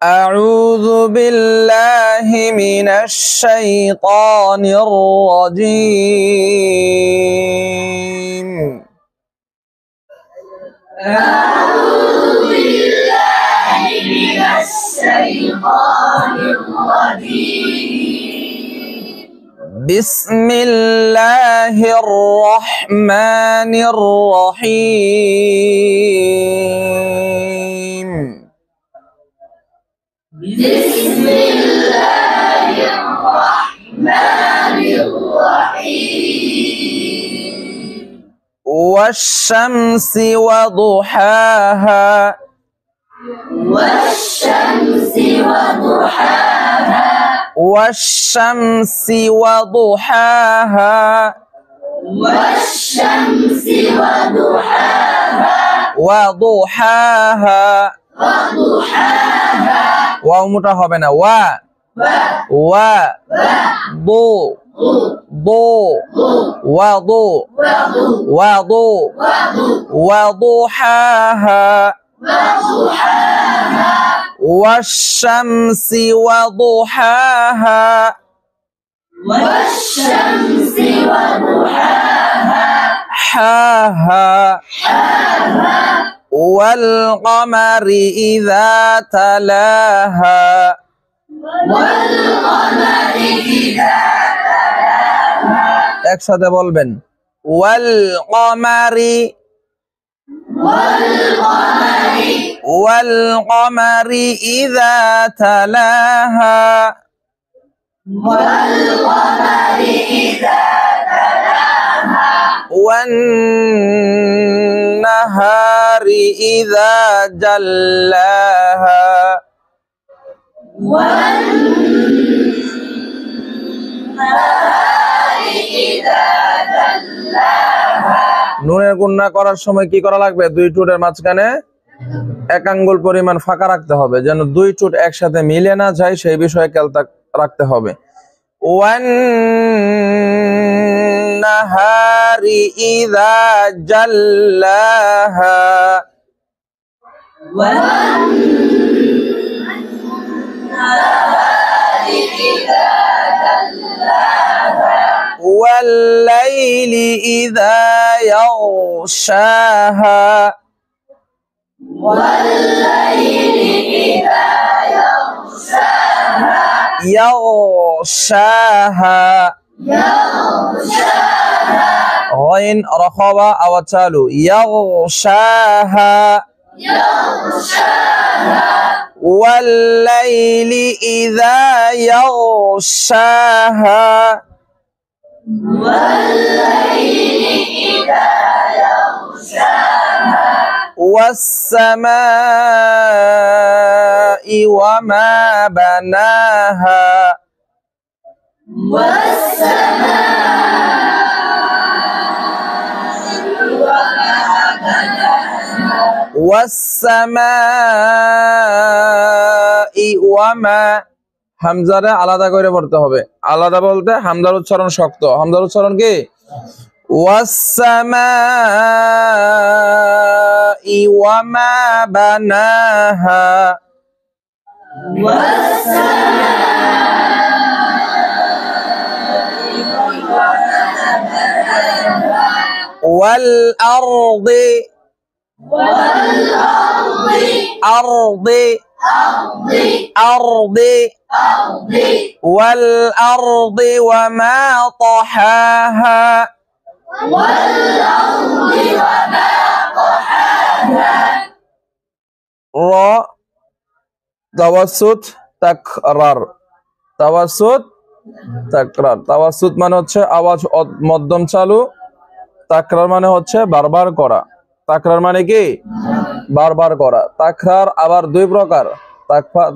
أعوذ بالله من الشيطان الرجيم. أعوذ بالله من الشيطان الرجيم. بسم الله الرحمن الرحيم. بسم الله الرحمن الرحيم. والشمس وضحاها والشمس وضحاها والشمس وضحاها والشمس وضحاها وضحاها وضحاها واو মোটা হবে না ওয়া ওয়া ضو ضو وضو وضو وضحاها والشمس وضحاها والشمس وضحاها حاها والقمر إذا تلاها والقمر إذا تلاها একসাথে বলবেন والقمر والقمر والقمر إذا تلاها والقمر إذا تلاها والنهار إذا جلاها والنهار إذا جلاها নুনের গুণনা করার সময় কি করা লাগবে? দুই ঠোঁটের মাঝখানে এক আঙ্গুল পরিমাণ ফাঁকা রাখতে হবে, যেন দুই ঠোঁট একসাথে মিলে না যায় সেই বিষয়ে খেয়াল রাখতে হবে। ওয়ান্নাহারি ইযা জাল্লাহা والنهار إذا جلاها والليل إذا يغشاها والليل إذا يغشاها يغشاها يغشاها غين رخوة أو تالو يغشاها يغشاها والليل إذا يغشاها والليل إذا يغشاها والسماء وما بناها والسماء وما হামজারে আলাদা করে পড়তে হবে। আলাদা বলতে হামজার উচ্চারণ শক্ত। হামজার উচ্চারণ কি? والسماء وما بناها والأرض أرض والأرض وما طحاها র তাওয়াসুত তাকরার তাওয়াসুত তাকরার তাওয়াসুত মানে হচ্ছে আওয়াজ মধ্যম চালু, তাকরার মানে হচ্ছে বারবার করা। তাকরার মানে কি? বারবার করা। তাকরার আবার দুই প্রকার,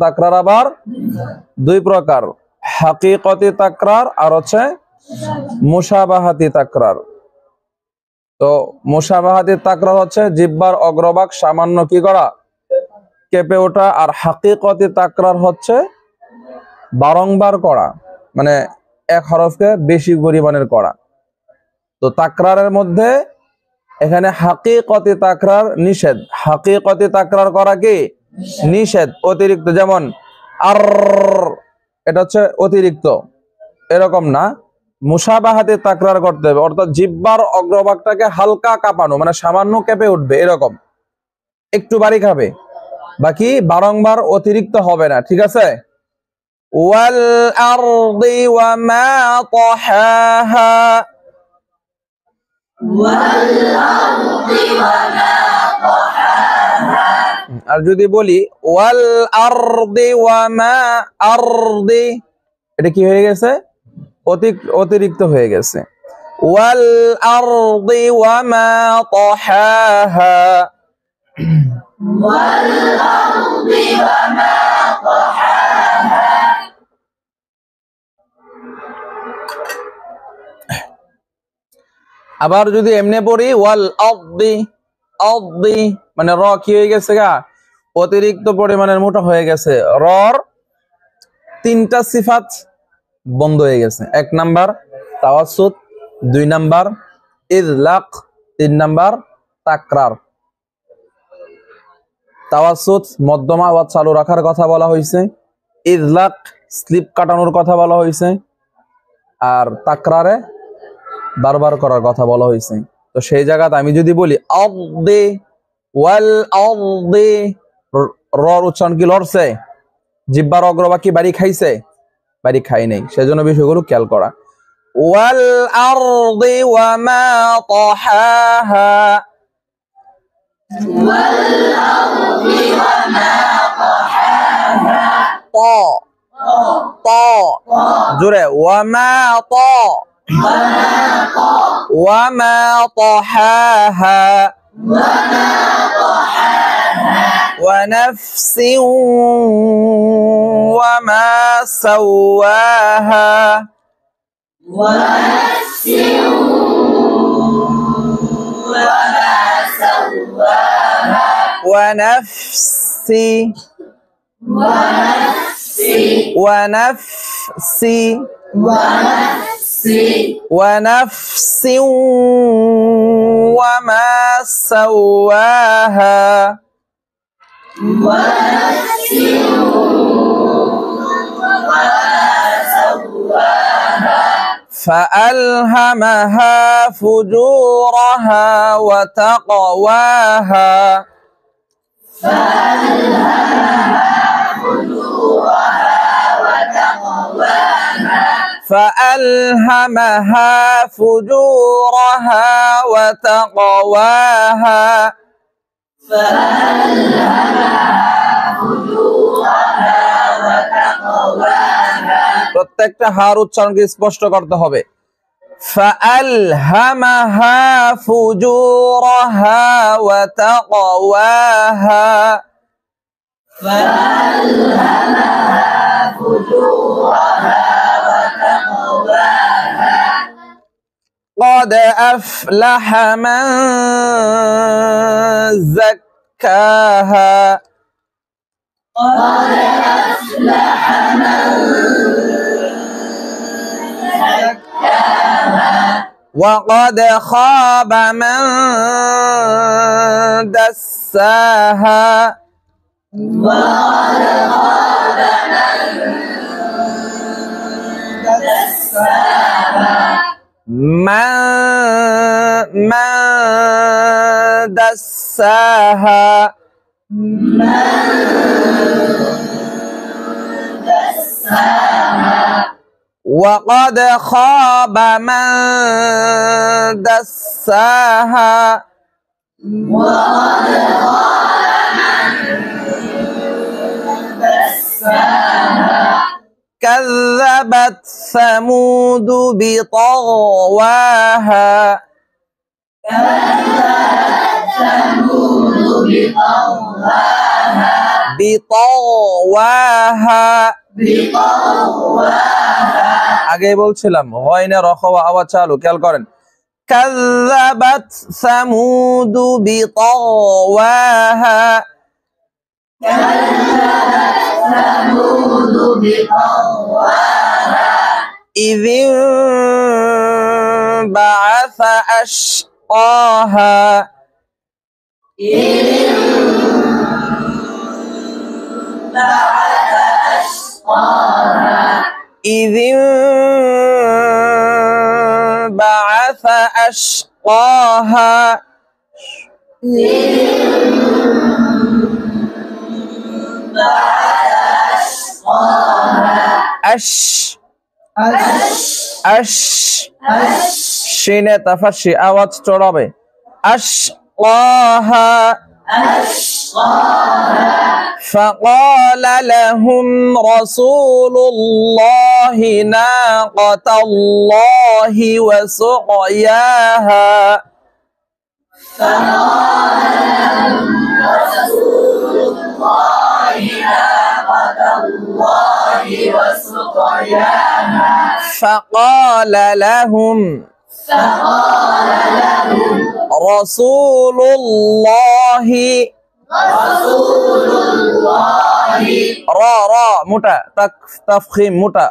তাকরার আবার দুই প্রকার, হাকিকতি তাকরার আর হচ্ছে মুশাবাহাতি তাকরার। তো মুশাবাহাতি তাকরার হচ্ছে জিহ্বার অগ্রভাগ সামান্য কি করা? কেঁপে ওঠা। আর হাকিকতি তাকরার হচ্ছে বারংবার করা, মানে এক হরফকে বেশি পরিমাণের করা। তো তাকরারের মধ্যে এখানে হাকিকতি তাকরার নিষেধ। হাকিকতি তাকরার করা কি? নিষেধ অতিরিক্ত, যেমন আর, এটা হচ্ছে অতিরিক্ত, এরকম না। মুসাবাহাতে তাকরার করতে হবে, অর্থাৎ জিহ্বার অগ্রভাগটাকে হালকা কাঁপানো, মানে সামান্য কেঁপে উঠবে, এরকম একটু বাড়ি খাবে, বাকি বারংবার অতিরিক্ত হবে না, ঠিক আছে? ওয়াল আরদি ওয়া মা তাহাহা, আর যদি বলি ওয়াল আরদি ওয়া মা আরদি, এটা কি হয়ে গেছে? অতিরিক্ত হয়ে গেছে। ওয়াল আরদি ওয়া মা তাহাহা, আবার যদি এমনি পড়ি ওয়াল আরদি, আরদি মানে র কি হয়ে গেছে গা? অতিরিক্ত পরিমাণের মোটা হয়ে গেছে। রর তিনটা সিফাত বন্ধ হয়ে গেছে। 1 নাম্বার তাওয়াসসুত, 2 নাম্বার ইদলাক, 3 নাম্বার তাকরার। তাওয়াসসুত মধ্যমা আওয়াজ চালু রাখার কথা বলা হয়েছে, ইদলাক স্লিপ কাটানোর কথা বলা হয়েছে, আর তাকরারে বারবার করার কথা বলা হয়েছে। তো সেই জায়গাতে আমি যদি বলি আরদি ওয়াল আরদি, রর উচ্চারণ কি লড়ছে? জিহ্বার অগ্রভাগ কি বাড়ি খাইছে? বাড়ি খাই নাই, সেজন্য বিষয়গুলো খেয়াল করা। ওয়াল আরদি ওয়া মা তাহাহা, ত ত জোরে ওয়া মা ত, ওয়া মা তাহাহা, ওয়া নাফসিন ওয়া মা সাওয়াহা, ونفسي ونفسي ونفس وما سواها فألهمها فجورها وتقواها فألهمها فجورها وتقواها প্রত্যেকটা হার উচ্চারণকে স্পষ্ট করতে হবে। فألهمها فجورها وتقواها قد أفلح من زكاها وقد خاب من دساها من دساها وقد خاب من دساها كذبت ثمود بطغواها بطغواها আগে বলছিলাম হয় না রখওয়া আওয়াজ চালু, খেয়াল করেন। كذبت ثمود بطغواها إذ انبعث أشقاها بعث أشقاها إذ انبعث أشقاها بعث أشقاها أش أش شينه تفشي আওয়াজ চড়াবে أشقاها أشقاها فقال لهم رسول الله ناقة الله وسقياها رسول الله ناقة الله وسقياها فقال لهم رسول الله رسول الله را موটা تفخيم موটা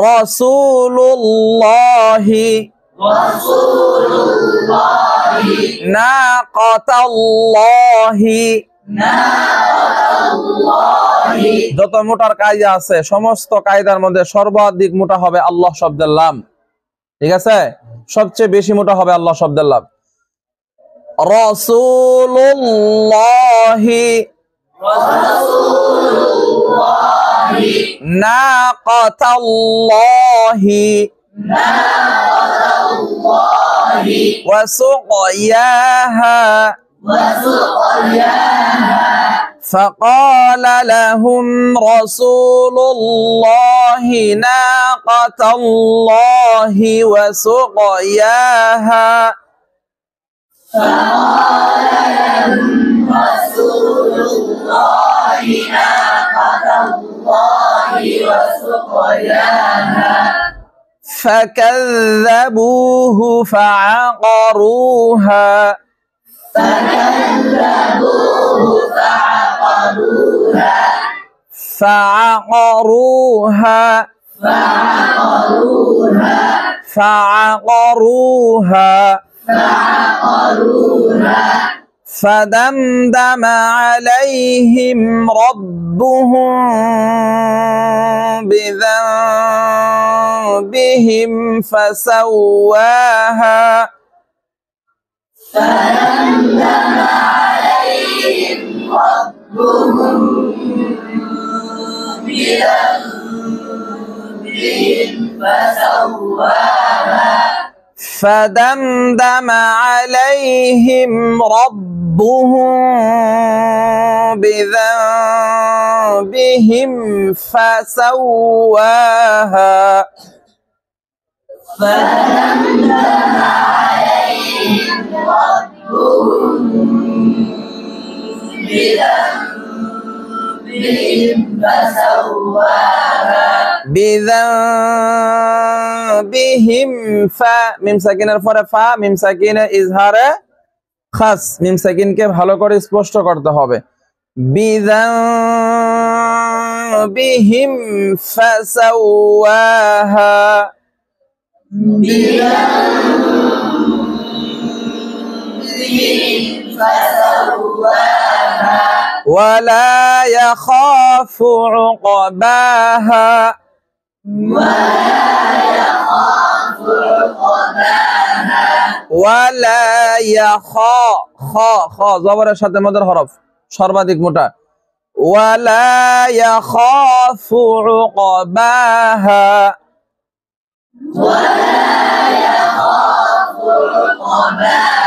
رسول الله رسول الله ناقة الله ناقة الله যত মোটার কায়দা আছে সমস্ত কায়দার মধ্যে সর্বাধিক মোটা হবে আল্লাহ শব্দের লাম ঠিক আছে সবচেয়ে বেশি মোটা হবে আল্লাহ শব্দের লাম রাসূলুল্লাহি রাসূলুল্লাহি নাকাতাল্লাহি নাকাতাল্লাহি ওয়া সুqyaha وسقياها فقال لهم رسول الله ناقة الله وسقياها فقال لهم رسول الله ناقة الله وسقياها فكذبوه فعقروها فكذبوه فعقروها فعقروها فعقروها فعقروها فعقروها فدمدم عليهم ربهم بذنبهم فسواها فدمدم عليهم ربهم بذنبهم فسواها فدمدم عليهم ربهم بذنبهم فسواها فدمدم عليهم ربهم بذنبهم فسواها بذنبهم মিম সাকিনের পরে ফা মিম সাকিনে ইজহারে খাস মিম সাকিনকে ভালো করে স্পষ্ট করতে হবে بذنبهم فسواها بذنبهم فسواها ولا يخاف عقباها ولا يخاف জবরের সাথে মদের হরফ সর্বাধিক মোটা ولا يخاف عقباها ولا يخاف عقباها